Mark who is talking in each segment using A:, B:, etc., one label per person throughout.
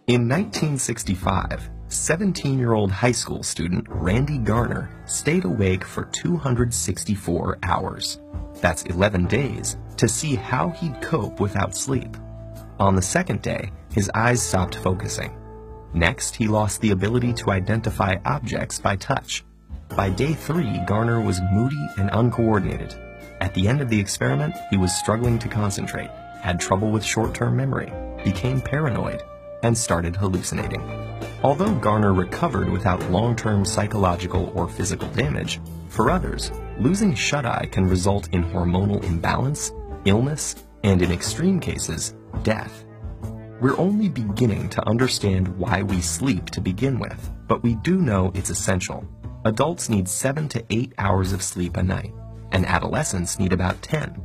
A: In 1965, 17-year-old high school student Randy Garner stayed awake for 264 hours. That's 11 days, to see how he'd cope without sleep. On the second day, his eyes stopped focusing. Next, he lost the ability to identify objects by touch. By day 3, Garner was moody and uncoordinated. At the end of the experiment, he was struggling to concentrate, had trouble with short-term memory, became paranoid, and started hallucinating. Although Garner recovered without long-term psychological or physical damage, for others, losing shut-eye can result in hormonal imbalance, illness, and in extreme cases, death. We're only beginning to understand why we sleep to begin with, but we do know it's essential. Adults need 7 to 8 hours of sleep a night, and adolescents need about 10.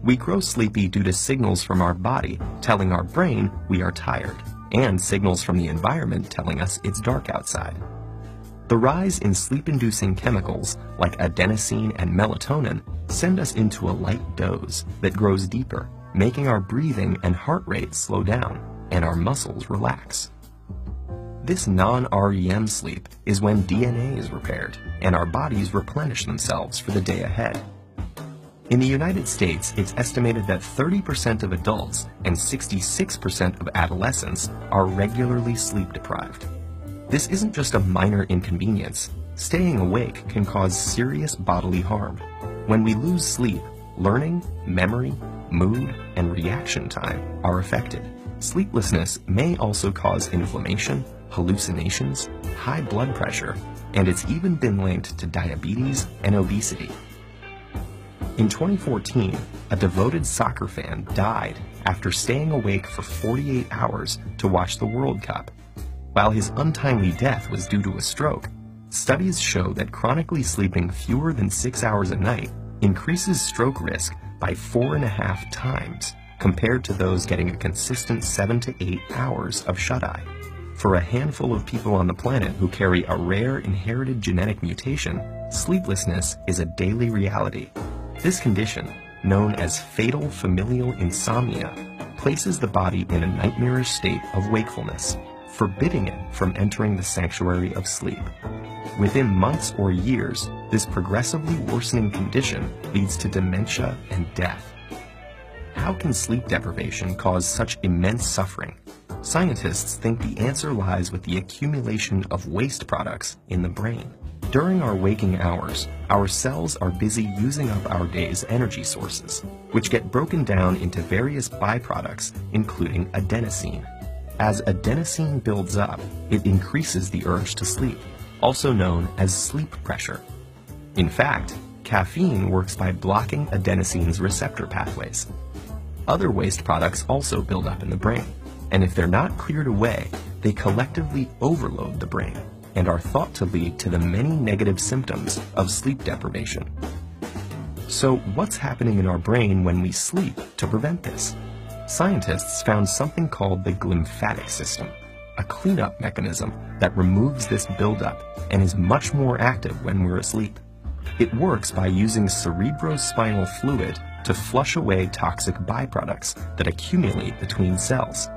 A: We grow sleepy due to signals from our body telling our brain we are tired, and signals from the environment telling us it's dark outside. The rise in sleep-inducing chemicals like adenosine and melatonin send us into a light doze that grows deeper, making our breathing and heart rate slow down and our muscles relax. This non-REM sleep is when DNA is repaired and our bodies replenish themselves for the day ahead. In the United States, it's estimated that 30% of adults and 66% of adolescents are regularly sleep-deprived. This isn't just a minor inconvenience. Staying awake can cause serious bodily harm. When we lose sleep, learning, memory, mood, and reaction time are affected. Sleeplessness may also cause inflammation, hallucinations, high blood pressure, and it's even been linked to diabetes and obesity. In 2014, a devoted soccer fan died after staying awake for 48 hours to watch the World Cup. While his untimely death was due to a stroke, studies show that chronically sleeping fewer than 6 hours a night increases stroke risk by 4.5 times compared to those getting a consistent 7 to 8 hours of shut-eye. For a handful of people on the planet who carry a rare inherited genetic mutation, sleeplessness is a daily reality. This condition, known as fatal familial insomnia, places the body in a nightmarish state of wakefulness, forbidding it from entering the sanctuary of sleep. Within months or years, this progressively worsening condition leads to dementia and death. How can sleep deprivation cause such immense suffering? Scientists think the answer lies with the accumulation of waste products in the brain. During our waking hours, our cells are busy using up our day's energy sources, which get broken down into various byproducts, including adenosine. As adenosine builds up, it increases the urge to sleep, also known as sleep pressure. In fact, caffeine works by blocking adenosine's receptor pathways. Other waste products also build up in the brain, and if they're not cleared away, they collectively overload the brain and are thought to lead to the many negative symptoms of sleep deprivation. So what's happening in our brain when we sleep to prevent this? Scientists found something called the glymphatic system, a cleanup mechanism that removes this buildup and is much more active when we're asleep. It works by using cerebrospinal fluid to flush away toxic byproducts that accumulate between cells.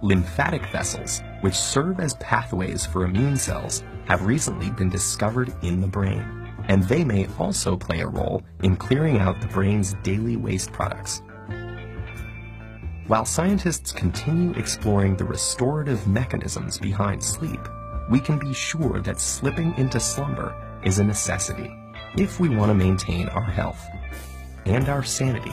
A: Lymphatic vessels, which serve as pathways for immune cells, have recently been discovered in the brain, and they may also play a role in clearing out the brain's daily waste products. While scientists continue exploring the restorative mechanisms behind sleep, we can be sure that slipping into slumber is a necessity if we want to maintain our health and our sanity.